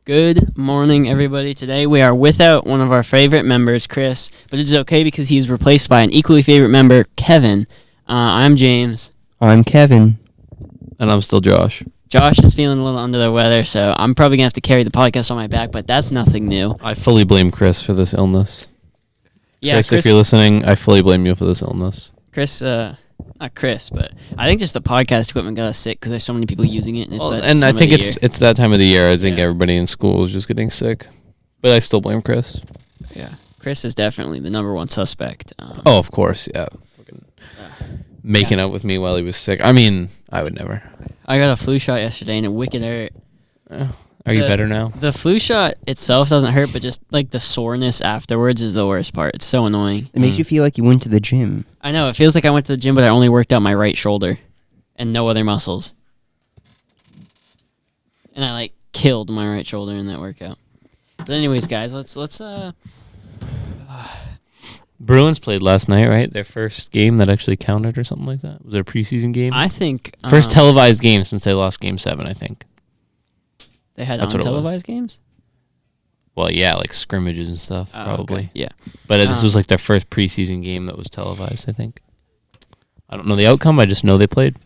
Good morning, everybody. Today we are without one of our favorite members, Chris, but it's okay because he's replaced by an equally favorite member, Kevin. I'm James. I'm Kevin. And I'm still Josh. Josh is feeling a little under the weather, so I'm probably going to have to carry the podcast on my back, but that's nothing new. I fully blame Chris for this illness. Yeah, Chris, if you're listening, I fully blame you for this illness. Not Chris, but I think just the podcast equipment got us sick because there's so many people using it. And, I think it's that time of the year. I think Yeah. everybody in school is just getting sick. But I still blame Chris. Yeah, Chris is definitely the number one suspect. Oh, of course, yeah. Making out with me while he was sick. I mean, I would never. I got a flu shot yesterday and it wicked hurt. Are you better now? The flu shot itself doesn't hurt, but just like the soreness afterwards is the worst part. It's so annoying. It makes you feel like you went to the gym. I know, it feels like I went to the gym, but I only worked out my right shoulder and no other muscles. And I like killed my right shoulder in that workout. But anyways, guys, let's Bruins played last night, right? Their first game that actually counted or something like that. Was it a preseason game? I think First televised game since they lost Game 7, I think. they had That's what it was. televised games. Well, yeah, like scrimmages and stuff, Oh, probably. okay. Yeah. But this was like their first preseason game that was televised, I think. I don't know the outcome. I just know they played.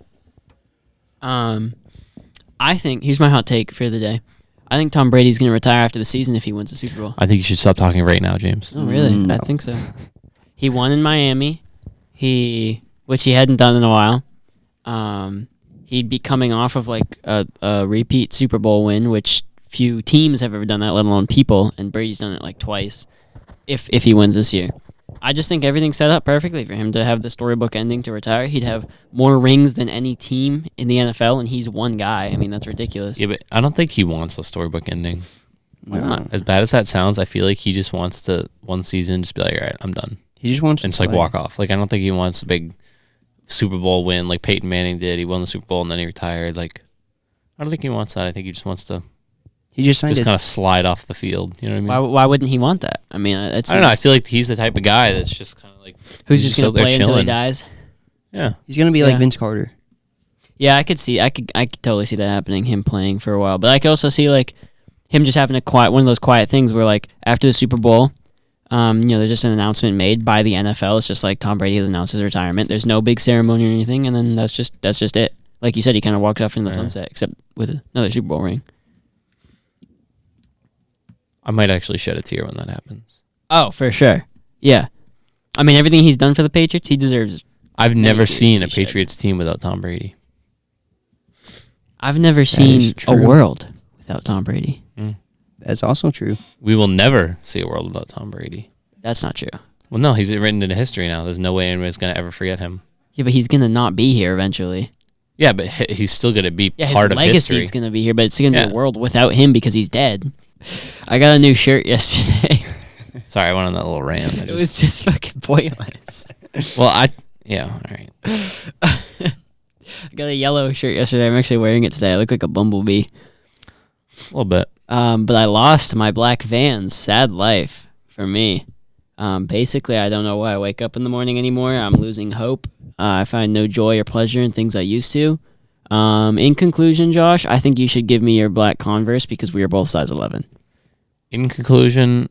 I think here's my hot take for the day. I think Tom Brady's going to retire after the season if he wins the Super Bowl. I think you should stop talking right now, James. Oh, really? No. I think so. He won in Miami, which he hadn't done in a while. He'd be coming off of like a repeat Super Bowl win, which few teams have ever done that, let alone people. And Brady's done it like twice. If he wins this year, I just think everything's set up perfectly for him to have the storybook ending to retire. He'd have more rings than any team in the NFL, and he's one guy. I mean, that's ridiculous. Yeah, but I don't think he wants a storybook ending. Why not? As bad as that sounds, I feel like he just wants to one season just be like, all right, I'm done. He just wants And to just like play. walk off. Like, I don't think he wants a big Super Bowl win like Peyton Manning did. He won the Super Bowl and then he retired. Like, I don't think he wants that. I think he just wants to He just signed just it. kind of slide off the field. You know what I mean? Why wouldn't he want that? I mean, I don't know. I feel like he's the type of guy that's just kind of like who's he's just gonna out there play until he chilling. dies. Yeah. He's gonna be like Yeah. Vince Carter. Yeah, I could totally see that happening. Him playing for a while, but I could also see like him just having one of those quiet things where like after the Super Bowl, there's just an announcement made by the NFL. It's just like Tom Brady has announced his retirement. There's no big ceremony or anything, and then that's just it. Like you said, he kind of walks off in the sunset, except with another Super Bowl ring. I might actually shed a tear when that happens. Oh, for sure. Yeah, I mean everything he's done for the Patriots, he deserves. I've Many never tears seen to a be shed. Patriots team without Tom Brady. I've never seen is a true. world without Tom Brady. That's also true. We will never see a world without Tom Brady. That's not true. Well, no, he's written into history now. There's no way anybody's going to ever forget him. Yeah, but he's gonna not be here eventually. Yeah, but he's still going to be Yeah, part his of history. legacy's gonna be here, but it's gonna be Yeah. a world without him because he's dead. I got a new shirt yesterday. Sorry, I went on that little rant. It was just fucking pointless. Yeah, all right. I got a yellow shirt yesterday. I'm actually wearing it today. I look like a bumblebee. A little bit. But I lost my black Vans. Sad life for me. Basically, I don't know why I wake up in the morning anymore. I'm losing hope. I find no joy or pleasure in things I used to. In conclusion, Josh, I think you should give me your black Converse because we are both size 11. In conclusion,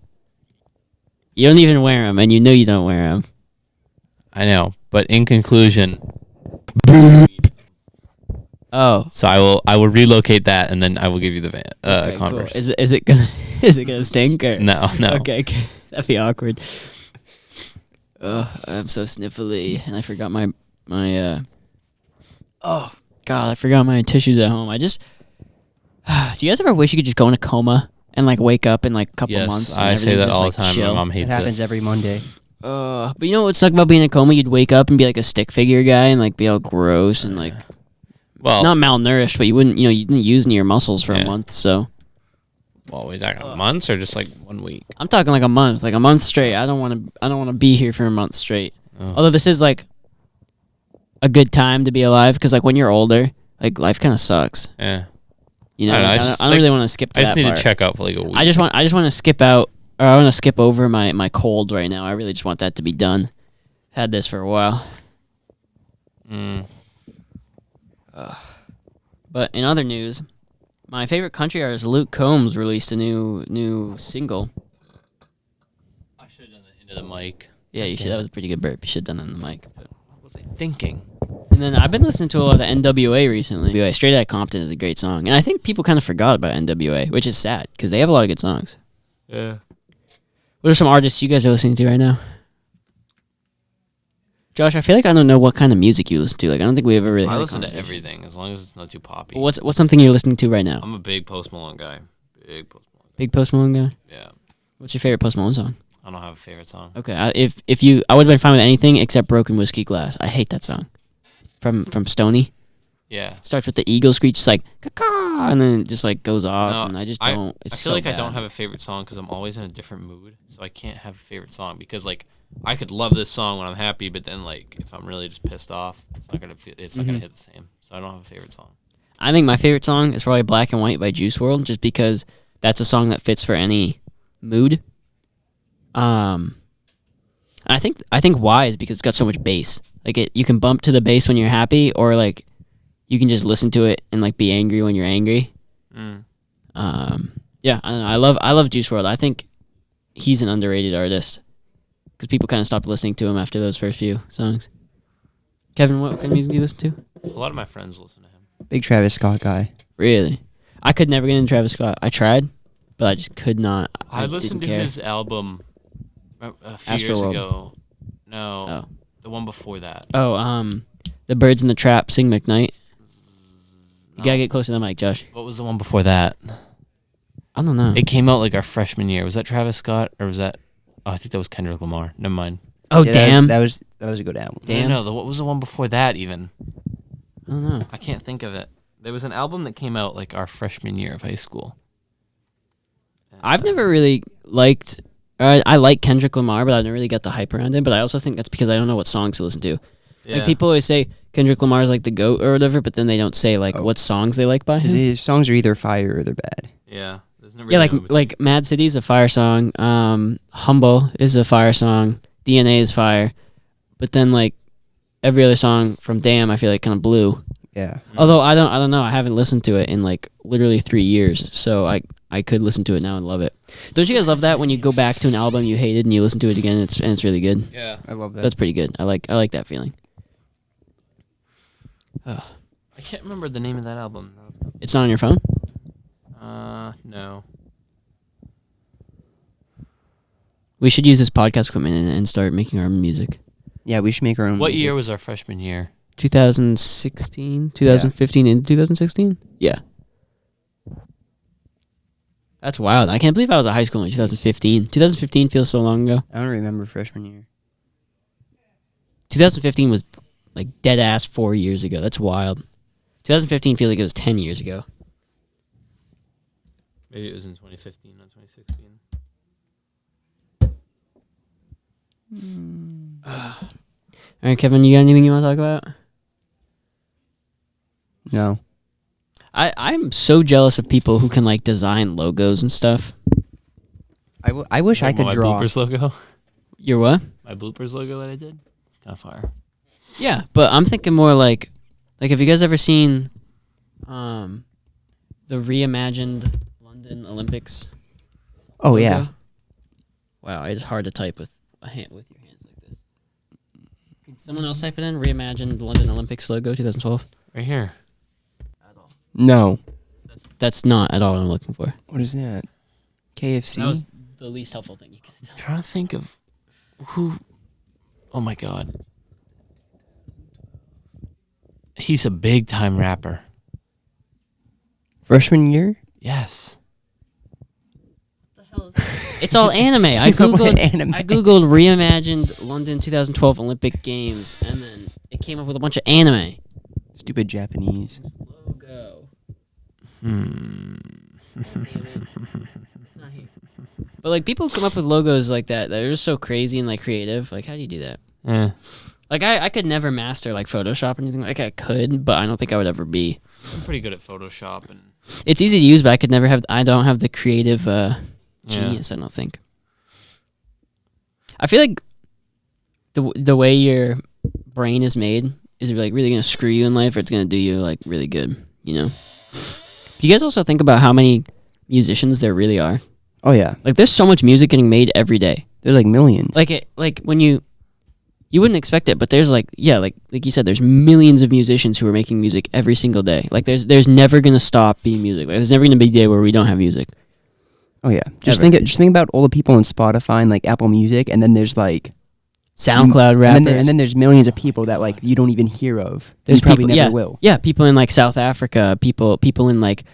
You don't even wear them, and you know you don't wear them. I know, but in conclusion, Oh, so I will relocate that and then I will give you the okay, Converse. cool. Is it gonna stink or No. Okay, that'd be awkward. I'm so sniffly, and I forgot my. Oh God, I forgot my tissues at home. I just. Do you guys ever wish you could just go in a coma and like wake up in like a couple Yes, months? And I say everything's that just, all like, the time. chill? My mom It hates happens it. every Monday. But you know what sucks about being in a coma? You'd wake up and be like a stick figure guy and like be all gross and like Well, not malnourished, but you didn't use any of your muscles for a Yeah. month. So well, we talking months or just like 1 week? I'm talking like a month straight. I don't want to be here for a month straight. Oh. Although this is like a good time to be alive because like when you're older, like life kind of sucks. Yeah. You know, I don't know, like, I just, I don't like, really want to skip. To I just that need part. to check out for like a week. I just want to skip out, or I want to skip over my cold right now. I really just want that to be done. Had this for a while. Mm. But in other news, My favorite country artist, Luke Combs, released a new single. I should have done it into the mic. Yeah, you should. Damn That it. was a pretty good burp. You should have done it on the mic. But. What was I thinking? And then I've been listening to a lot of NWA recently. NWA, Straight Outta Compton is a great song, and I think people kind of forgot about NWA, which is sad because they have a lot of good songs. Yeah. What are some artists you guys are listening to right now? Josh, I feel like I don't know what kind of music you listen to. Like, I don't think we ever really. I had a listen to conversation. everything as long as it's not too poppy. Well, what's something you're listening to right now? I'm a big Post Malone guy. Big Post Malone guy. Big Post Malone guy. Yeah. What's your favorite Post Malone song? I don't have a favorite song. Okay, I would have been fine with anything except Broken Whiskey Glass. I hate that song. From Stoney. Yeah. It starts with the eagle screech, just like caw, and then it just like goes off, No, and I just I don't. It's feel so like I bad. don't have a favorite song because I'm always in a different mood, so I can't have a favorite song because like I could love this song when I'm happy, but then like if I'm really just pissed off, it's not gonna hit the same. So I don't have a favorite song. I think my favorite song is probably Black and White by Juice WRLD, just because that's a song that fits for any mood. I think why is because it's got so much bass. Like you can bump to the bass when you're happy, or like you can just listen to it and like be angry when you're angry. Yeah, I don't know. I love Juice WRLD. I think he's an underrated artist because people kind of stopped listening to him after those first few songs. Kevin, what kind of music do you listen to? A lot of my friends listen to him. Big Travis Scott guy. Really? I could never get into Travis Scott. I tried, but I just could not. I listened to didn't care. his album a few years Astroworld. ago. No, Oh. the one before that. Oh, The Birds in the Trap, Sing McKnight. You No. gotta get closer to the mic, Josh. What was the one before that? I don't know. It came out like our freshman year. Was that Travis Scott or was that? Oh, I think that was Kendrick Lamar. Never mind. Oh, Yeah, damn. That was a good album. Damn. No, what was the one before that even? I don't know. I can't think of it. There was an album that came out like our freshman year of high school. I've never really liked. I like Kendrick Lamar, but I never really got the hype around him. But I also think that's because I don't know what songs to listen to. Like people always say Kendrick Lamar is like the GOAT or whatever, but then they don't say like Oh. what songs they like by him. His songs are either fire or they're bad. Yeah. There's never Yeah, really no between. like Mad City's a fire song. Humble is a fire song. DNA is fire, but then like every other song from Damn, I feel like kind of blew. Yeah. Although I don't know. I haven't listened to it in like literally 3 years, so I could listen to it now and love it. Don't you guys love that when you go back to an album you hated and you listen to it again? And it's really good. Yeah. I love that. That's pretty good. I like that feeling. I can't remember the name of that album. It's not on your phone. No. We should use this podcast equipment and start making our own music. Yeah, we should make our own What music. year was our freshman year? 2016, 2015 into 2016. Yeah. That's wild. I can't believe I was at high school in 2015. 2015 feels so long ago. I don't remember freshman year. 2015 was like dead ass 4 years ago. That's wild. 2015 feels like it was 10 years ago. Maybe it was in 2015, not 2016. All right, Kevin, you got anything you want to talk about? No. I'm so jealous of people who can like design logos and stuff. I wish I Like could my draw. bloopers logo. You're what? My bloopers logo that I did. It's kind of fire. Yeah, but I'm thinking more like have you guys ever seen the reimagined London Olympics? Oh logo? yeah. Wow, it's hard to type with your hands like this. Can someone else type it in? Reimagined London Olympics logo 2012. Right here. No. That's not at all what I'm looking for. What is that? KFC. That was the least helpful thing you could have done. I'm trying to think of who. Oh my god. He's a big time rapper. Freshman year. Yes. It's all anime. I What googled anime? I googled reimagined London 2012 Olympic Games, and then it came up with a bunch of anime. Stupid Japanese. Logo. Hmm. But like people come up with logos like that are just so crazy and like creative. Like how do you do that? Eh. Like I could never master like Photoshop or anything. Like I could, but I don't think I would ever be. I'm pretty good at Photoshop and It's easy to use, but I don't have the creative genius, I don't think. I feel like the way your brain is made is like really gonna screw you in life, or it's gonna do you like really good, you know? Do you guys also think about how many musicians there really are? Oh yeah, Like, there's so much music getting made every day. there's like millions. Like when you wouldn't expect it, but there's like you said, there's millions of musicians who are making music every single day. Like there's never gonna stop being music. Like there's never gonna be a day where we don't have music. Oh yeah, just Ever. think about all the people on Spotify and like Apple Music, and then there's like SoundCloud rappers. and then there's millions of people that like you don't even hear of. There's You probably people, never yeah, will. Yeah, people in like South Africa, people in like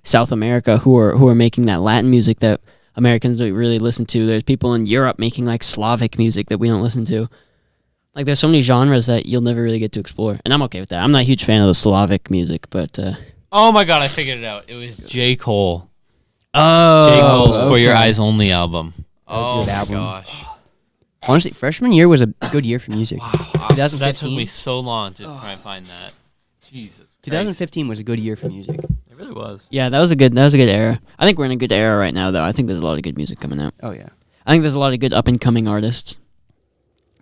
South America who are making that Latin music that Americans don't really listen to. There's people in Europe making like Slavic music that we don't listen to. Like there's so many genres that you'll never really get to explore, and I'm okay with that. I'm not a huge fan of the Slavic music, but Oh my god, I figured it out. It was J. Cole. oh, J. Cole's For Your okay. Eyes Only album. was a Oh good my album. gosh. Honestly, freshman year was a good year for music. That took 2015? me so long to try and find that. Jesus Christ. 2015 was a good year for music. It really was. Yeah, that was a good era. I think we're in a good era right now, though. I think there's a lot of good music coming out. Oh yeah. I think there's a lot of good up and coming artists.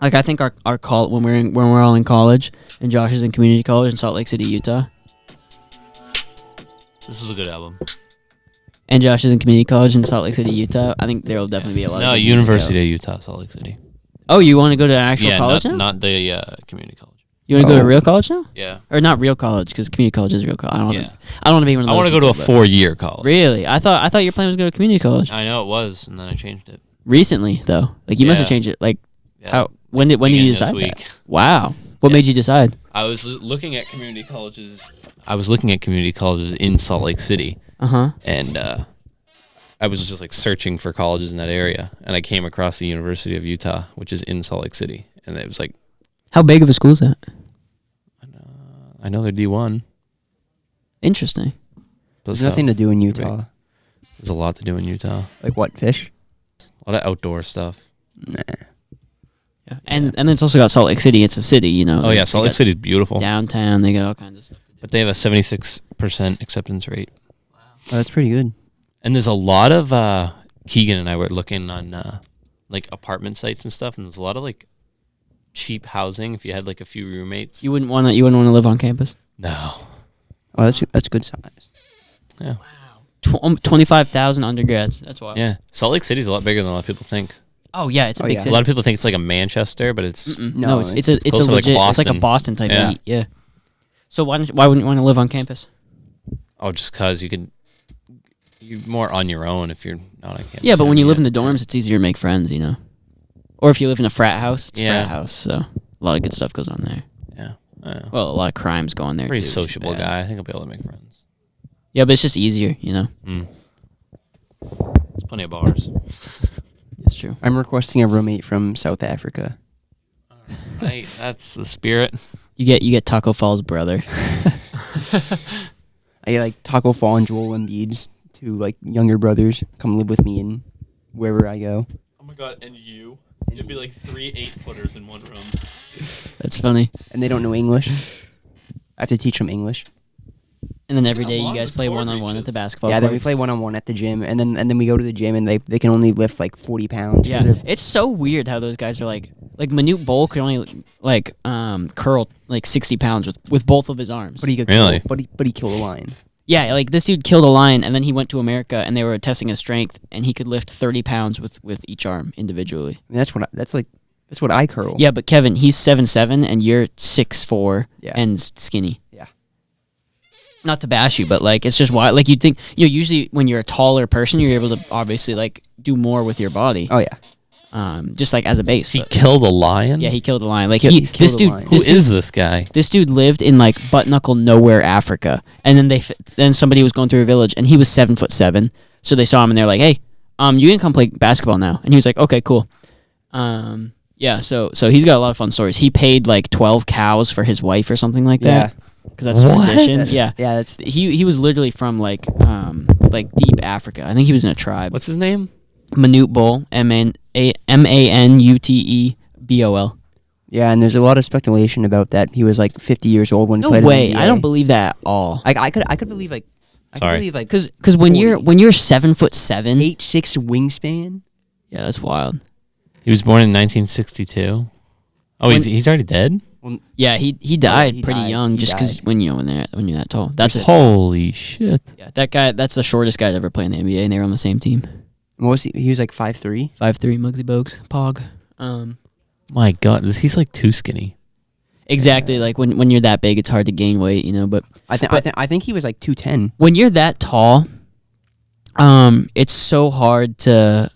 Like I think our call when we're all in college, and Josh is in community college in Salt Lake City, Utah, This was a good album. and Josh is in community college in Salt Lake City, Utah. I think there will definitely be a lot. No, of good music University out. of Utah, Salt Lake City. Oh, you want to go to actual Yeah, college not, now? not the community college. You want to go to Oh. real college now, Yeah. or not real college? Because community college is real college. I don't want to. Yeah. I don't want to be one of I those. want to go to a people, but- 4-year college. Really, I thought your plan was to go to community college. I know it was, and then I changed it. Recently, though, like you must have Yeah. changed it. Like Yeah. how? When did you Beginning this decide week. that? Wow. What Yeah. made you decide? I was looking at community colleges. I was looking at community colleges in Salt Lake City, Uh-huh. and I was just like searching for colleges in that area, and I came across the University of Utah, which is in Salt Lake City, and it was like, How big of a school is that? I know they're D1. Interesting. But There's nothing to do in Utah. There's a lot to do in Utah. Like what? Fish? A lot of outdoor stuff. Nah. Yeah. And then it's also got Salt Lake City. It's a city, you know. Oh yeah, They Salt Lake got City's beautiful, downtown. They got all kinds of stuff. but they have a 76% acceptance rate. Oh, that's pretty good. And there's a lot of Keegan and I were looking on like apartment sites and stuff, and there's a lot of like cheap housing if you had like a few roommates. You wouldn't want to live on campus. No. Oh, that's good size. Yeah. 25,000 undergrads. That's wild. Yeah. Salt Lake City's a lot bigger than a lot of people think. Oh yeah, it's a Oh, big yeah. A city. lot of people think it's like a Manchester, but it's Mm-mm. No, No, it's a close to, like, legit. It's like a Boston. Boston type Yeah. beat. Yeah. So why wouldn't you want to live on campus? just cause you're more on your own if you're not on campus. Yeah, but when you live in Yeah. the dorms, it's easier to make friends, you know. Or if you live in a frat house, it's a Yeah. frat house. So a lot of good stuff goes on there. Yeah. I know. Well, a lot of crimes go on there. Pretty too, which is sociable bad. guy. I think I'll be able to make friends. Yeah, but it's just easier, you know. There's plenty of bars. It's true. I'm requesting a roommate from South Africa. Right, that's the spirit. You get Taco Fall's brother. I like Taco Fall and Joel Embiid's two like younger brothers come live with me in wherever I go. Oh my god, and you? You'd be like 3 8-footers in one room. That's funny. And they don't know English. I have to teach them English. And then every How day you long guys this play court 1-on-1 at the reaches? basketball Yeah, then we courts. play 1-on-1 at the gym, and then we go to the gym, and they can only lift like 40 pounds. 'cause Yeah, they're- it's so weird how those guys are like Manute Bol could only like curl like 60 pounds with both of his arms. But he could Really? kill, but he killed a lion. Yeah, like this dude killed a lion, and then he went to America, and they were testing his strength, and he could lift 30 pounds with each arm individually. I mean, that's what I curl. Yeah, but Kevin, he's 7'7", and you're 6'4", Yeah. and skinny. Yeah. Not to bash you, but like it's just why. Like you'd think, usually when you're a taller person, you're able to obviously like do more with your body. Oh yeah. Just like as a base. He but- killed a lion? yeah, he killed a lion. Like He this killed a dude, lion. Who this is dude, this guy? this dude lived in like butt knuckle nowhere Africa, and then then somebody was going through a village, and he was 7'7", so they saw him and they're like, "Hey, you can come play basketball now," and he was like, "Okay, cool." Yeah, so he's got a lot of fun stories. He paid like 12 cows for his wife or something like that, because that's What? tradition. That's- Yeah, Yeah, that's he was literally from like deep Africa. I think he was in a tribe. What's his name? Manute Bol, Manutebol. yeah, and there's a lot of speculation about that. He was like 50 years old when he No played way. in the I don't NBA. believe that at all. I could believe like Sorry. Because when 40. you're 7'7", 8'6" wingspan. yeah, that's wild. He was born in 1962. Oh, When- he's already dead? Yeah, he died he pretty died. young, He just because died. when you're that tall. That's his Holy shit. Yeah, that guy. That's the shortest guy to ever play in the NBA, and they were on the same team. What was he? He was like 5'3". 5'3", Muggsy Bogues, Pog. My God, he's like too skinny. Exactly. Like when you're that big, it's hard to gain weight, but I think he was like 210. when you're that tall, it's so hard to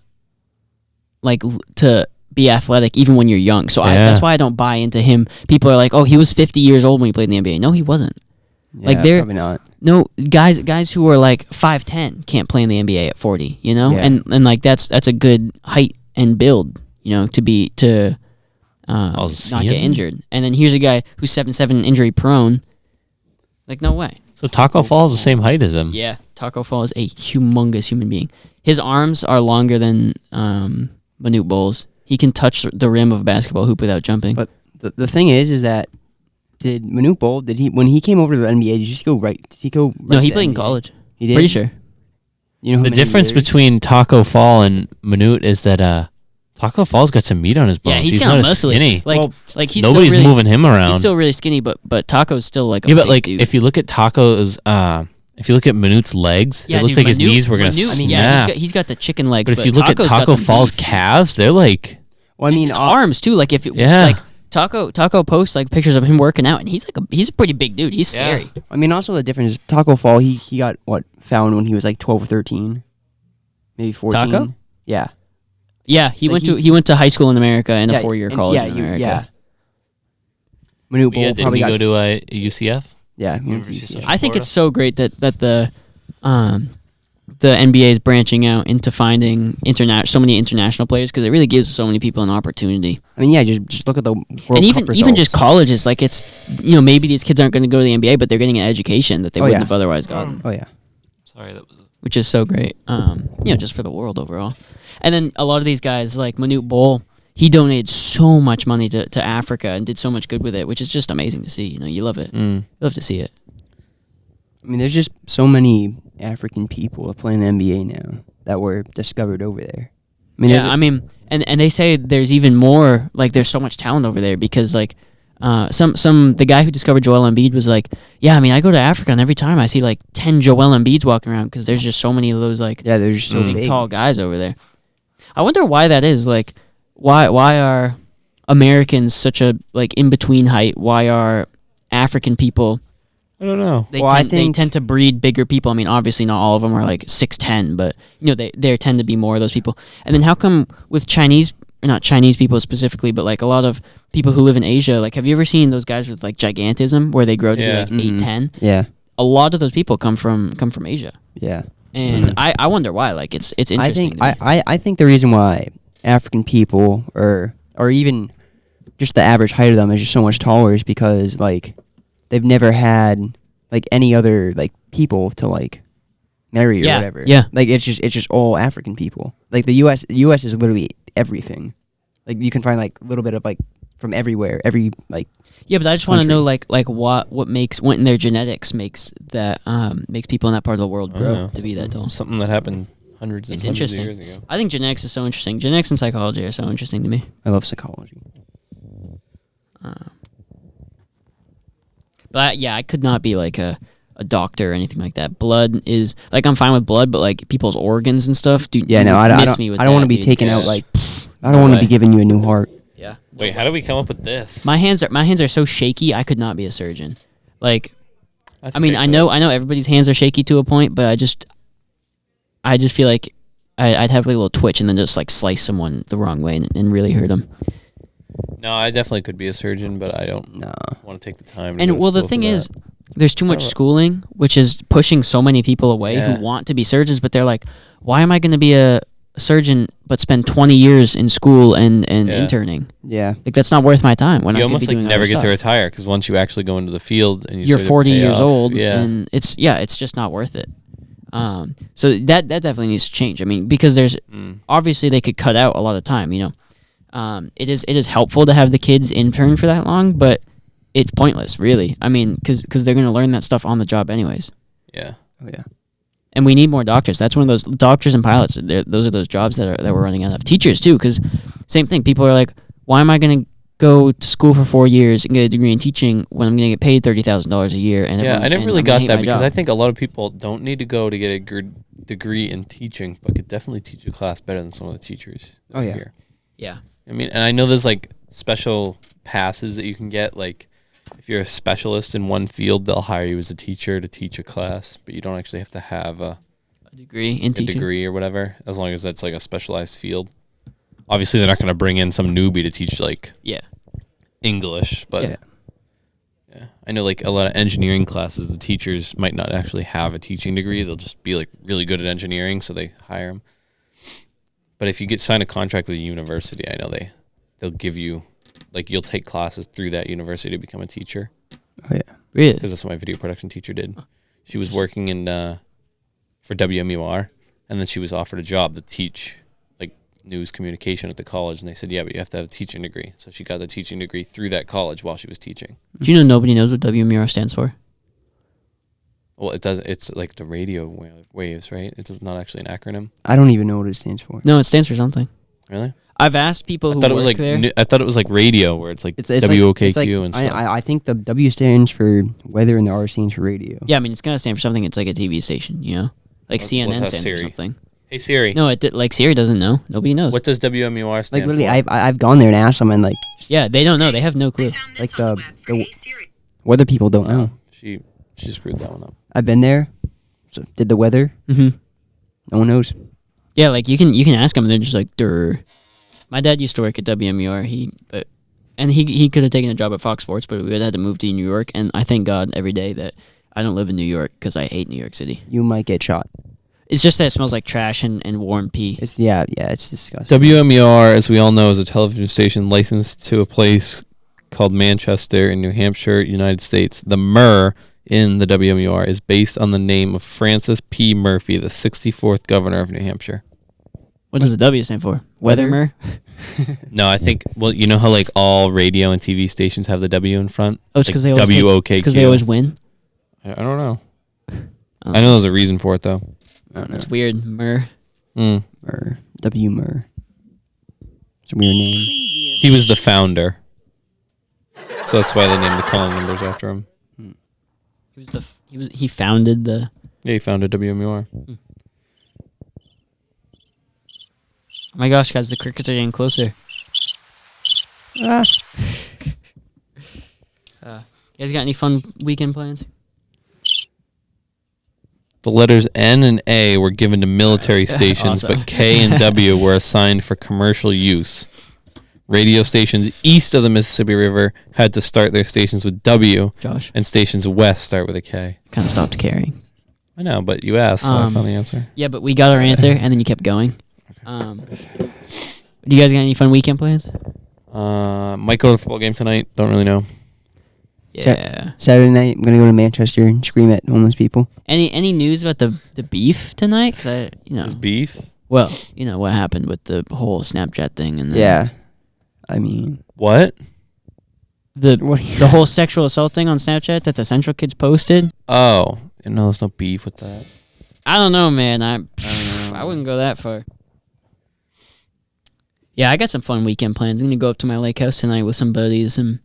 to be athletic even when you're young. So that's why I don't buy into him. People are like, "Oh, he was 50 years old when he played in the NBA." No, he wasn't. Yeah, Like, they're- probably not. No, guys who are like 5'10" can't play in the NBA at 40. Yeah. And like that's a good height and build. To not see get him. injured. And then here's a guy who's 7'7" injury prone. Like, no way. So Taco Fall is the same height as him. Yeah, Taco Fall is a humongous human being. His arms are longer than Manute Bowles. He can touch the rim of a basketball hoop without jumping. But the thing is that did Manute Bol when he came over to the NBA? Did he just go right? Did he go? Right No, to he the played in NBA? college. He did. Pretty sure. You know how The many difference years? between Taco Fall and Manute is that Taco Fall's got some meat on his bones. Yeah, he's not kind of as muscly. skinny. Like, Well, like he's Nobody's still really, moving him around. He's still really skinny, but Taco's still like a Yeah, but big like dude. if you look at Taco's, if you look at Manute's legs, it looked dude, like his Manute- knees were gonna Manute, snap. Yeah, he's got the chicken legs. but if you look at Taco's got Taco some Fall's beef. calves, they're like Well, I mean, His arms too. Like if it, Yeah. like Taco posts like pictures of him working out, and he's a pretty big dude. He's Yeah. scary. I mean, also the difference is Taco Fall. He got found when he was like 12 or 13, maybe 14. Taco? Yeah. Yeah, he Like he went to high school in America and Yeah, a 4-year and- college yeah, in America. Yeah. Manute Bol didn't probably he got. go to UCF? Yeah, he went to University of UCF. I think Florida? it's so great that the NBA is branching out into finding so many international players because it really gives so many people an opportunity. I mean, yeah, just look at the World And Cup even just results. colleges, like it's maybe these kids aren't going to go to the NBA, but they're getting an education that they Oh, wouldn't yeah. have otherwise gotten, Oh yeah. Sorry, that was. which is so great. Just for the world overall. And then a lot of these guys, like Manute Bol, he donated so much money to Africa and did so much good with it, which is just amazing to see. You love it. You love to see it. I mean, there's just so many African people that play in the NBA now that were discovered over there. I mean, Yeah, I mean, and they say there's even more. Like, there's so much talent over there because like. The guy who discovered Joel Embiid was like, yeah, I mean, I go to Africa and every time I see like 10 Joel Embiids walking around because there's just so many of those like yeah, they're just so big, big. tall guys over there. I wonder why that is. Like, why are Americans such a like in between height? Why are African people? I don't know. They Well, I tend, they think- tend to breed bigger people. I mean, obviously not all of them are like 6'10", but they tend to be more of those people. And then how come with Chinese, or not Chinese people specifically, but like a lot of people who live in Asia, like have you ever seen those guys with like gigantism where they grow to Yeah. be like 8'10"? Yeah, A lot of those people come from Asia. yeah. And I wonder why. Like it's interesting. I think to me. I think the reason why African people or even just the average height of them is just so much taller is because like they've never had like any other like people to like marry or Yeah, whatever. yeah. Like it's just all African people. Like the US is literally everything. Like you can find like a little bit of like from everywhere, every like Yeah, but I just want to country. know like what in their genetics makes that makes people in that part of the world I don't grow know. to be that tall. Something that happened hundreds and It's hundreds of interesting. years ago. I think genetics is so interesting. Genetics and psychology are so interesting to me. I love psychology. But I could not be like a doctor or anything like that. Blood is like I'm fine with blood, but like people's organs and stuff, dude. Yeah, you no, would I don't. miss me with I don't want to that, be dude. taken out Yes. like. I don't want to way. be giving you a new heart. Yeah. Wait, how did we come up with this? My hands are so shaky. I could not be a surgeon. Like I think mean, I could. know everybody's hands are shaky to a point, but I just feel like I'd have like a little twitch and then just like slice someone the wrong way and really hurt them. No, I definitely could be a surgeon, but I don't No. want to take the time. To And go to well, the school thing for is, that. there's too much Oh. schooling, which is pushing so many people away Yeah. who want to be surgeons, but they're like, why am I going to be a surgeon but spend 20 years in school and Yeah. interning? Yeah. Like that's not worth my time. When I you could almost be like doing never other get to stuff. retire because once you actually go into the field and You're start to 40 pay years off, old, yeah, and it's just not worth it. So that definitely needs to change. I mean, because there's obviously they could cut out a lot of time. It is helpful to have the kids intern for that long, but it's pointless, really. I mean, because they're going to learn that stuff on the job anyways. yeah. Oh yeah. And we need more doctors. That's one of those doctors and pilots. Those are those jobs that we're running out of. Teachers too, because same thing. People are like, why am I going to go to school for 4 years and get a degree in teaching when I'm going to get paid $30,000 a year? And Yeah, everyone- I never and really I'm gonna got hate that my because job? I think a lot of people don't need to go to get a degree in teaching, but could definitely teach a class better than some of the teachers. Oh, yeah. Here. Yeah. I mean, and I know there's like special passes that you can get. Like, if you're a specialist in one field, they'll hire you as a teacher to teach a class, but you don't actually have to have a Degree in teaching. degree or whatever, as long as that's like a specialized field. Obviously, they're not going to bring in some newbie to teach like Yeah. English, but Yeah. yeah, I know like a lot of engineering classes, the teachers might not actually have a teaching degree. They'll just be like really good at engineering, so they hire them. But if you sign a contract with a university, I know they'll give you like you'll take classes through that university to become a teacher, Oh, yeah. Really? because that's what my video production teacher did. She was working in for WMUR, and then she was offered a job to teach like news communication at the college, and they said, yeah, but you have to have a teaching degree. So she got the teaching degree through that college while she was teaching. Do you know nobody knows what WMUR stands for? Well, it does. It's like the radio waves, right? It is not actually an acronym. I don't even know what it stands for. No, it stands for something. Really? I've asked people who I thought it work was like there. I thought it was like radio, where it's like It's like- WOKQ it's like- and stuff. I think the W stands for weather and the R stands for radio. Yeah, I mean, it's going to stand for something. It's like a TV station, you know? Like What's CNN that, stands Siri? for something. Hey Siri, No, like Siri doesn't know. Nobody knows. what does WMUR Like stand literally, for? I've gone there and asked them, and like Yeah, they don't know. They have no clue. like the weather people don't know. She screwed that one up. I've been there. So did the weather? Hmm. No one knows. Yeah, like you can ask them, and they're just like, "Durr." My dad used to work at WMUR. He could have taken a job at Fox Sports, but we would have had to move to New York. And I thank God every day that I don't live in New York because I hate New York City. You might get shot. It's just that it smells like trash and warm pee. It's it's disgusting. WMUR, as we all know, is a television station licensed to a place called Manchester in New Hampshire, United States. The Murr in the WMUR is based on the name of Francis P. Murphy, the 64th governor of New Hampshire. What does the W stand for? Weathermer? No, I think, well, you know how like all radio and TV stations have the W in front? Oh, it's Like because they always WOKQ. It's because they always win. I don't know. Oh. I know there's a reason for it, though. I don't know. It's weird. Mur. Mm. Murr. W. Murr. It's a weird name. He was the founder. So that's why they named the calling numbers after him. He founded the. Yeah, he founded WMUR. Oh my gosh, guys, the crickets are getting closer. Ah. You guys got any fun weekend plans? The letters N and A were given to military stations, Awesome. but K and W were assigned for commercial use. Radio stations east of the Mississippi River had to start their stations with W, Josh, and stations west start with a K. kind of stopped caring. I know, but you asked, so I found the answer. Yeah, but we got our answer, and then you kept going. Do you guys got any fun weekend plans? Might go to the football game tonight. Don't really know. Yeah. Saturday night, I'm gonna go to Manchester and scream at homeless people. Any news about the beef tonight? Cause Is beef? well, you know what happened with the whole Snapchat thing, and then Yeah. I mean, What? the what? Are you, the whole sexual assault thing on Snapchat that the Central kids posted. Oh, no, there's no beef with that. I don't know, man. I wouldn't go that far. Yeah, I got some fun weekend plans. I'm gonna go up to my lake house tonight with some buddies and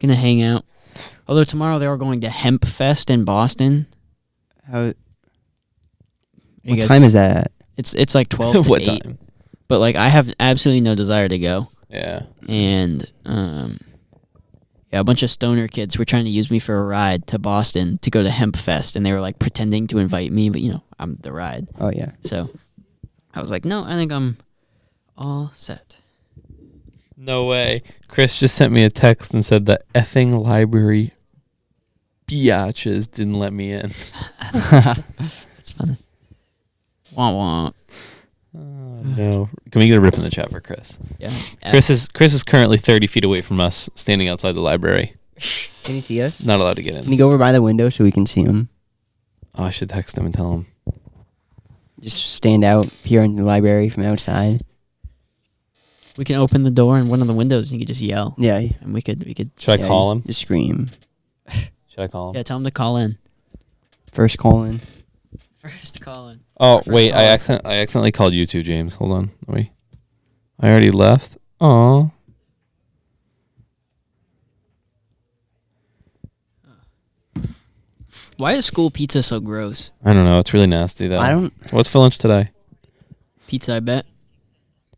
gonna hang out. Although tomorrow they are going to Hemp Fest in Boston. How? You What guys- time is that? It's like 12 to What 8. time? But like I have absolutely no desire to go. Yeah. And yeah, a bunch of stoner kids were trying to use me for a ride to Boston to go to Hemp Fest, and they were like pretending to invite me, but you know, I'm the ride. Oh yeah. So I was like, no, I think I'm all set. No way. Chris just sent me a text and said the effing library biatches didn't let me in. That's funny. Wah wah. No. Can we get a rip in the chat for Chris? Yeah. Chris is currently 30 feet away from us, standing outside the library. Can you see us? Not allowed to get Can in. you go over by the window so we can see him? Oh, I should text him and tell him. Just stand out here in the library from outside. We can open the door and one of the windows, and you could just yell, Yeah. and we could. Should I yeah, call him? Just scream. Should I call him? Yeah, tell him to call in. First call in. First call in. Oh, First wait. call. I accidentally called you too, James. Hold on. I already left. Aw. Why is school pizza so gross? I don't know. It's really nasty though. I don't. What's for lunch today? Pizza, I bet.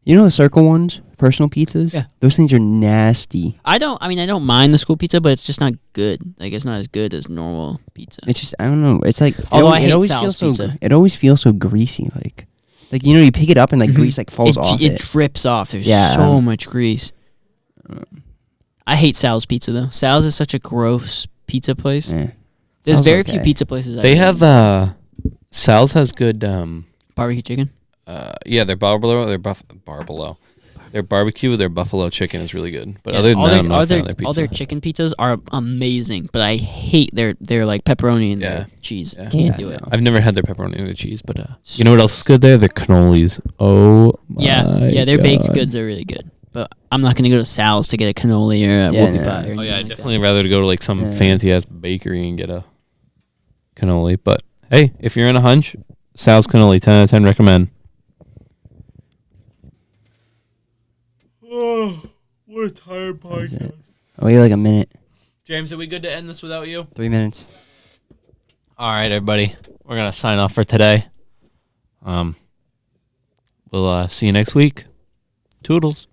You know the circle ones, personal pizzas. Yeah. Those things are nasty. I don't mind the school pizza, but it's just not good. Like it's not as good as normal pizza. It's just I don't know. It's like Although I it hate always Sal's feels pizza. so. It always feels so greasy. Like you pick it up and like grease like falls off It it. drips off. There's Yeah. so much grease. I hate Sal's Pizza though. Sal's is such a gross pizza place. Eh. There's Sal's very okay. few pizza places. I They really have Sal's has good barbecue chicken. yeah, their barbecue, their barbecue with their buffalo chicken is really good. But Yeah, other than all that, their, I'm not a fan of their pizza. all their chicken pizzas are amazing, but I hate their like pepperoni and Yeah. their cheese. Yeah. Can't Yeah, do it. no. I've never had their pepperoni and their cheese, but You know what else is good there? Their cannolis. Oh my Yeah, their baked God. goods are really good. But I'm not gonna go to Sal's to get a cannoli or a Yeah, whoopie no. pie. Or oh anything yeah, I'd like definitely rather to go to like some Yeah. fancy ass bakery and get a cannoli. But hey, if you're in a hunch, Sal's cannoli, 10 out of 10 recommend. Oh, what a tired Is it? Oh, wait, like a minute, James, are we good to end this without you? 3 minutes. All right, everybody. We're gonna sign off for today. We'll see you next week. Toodles.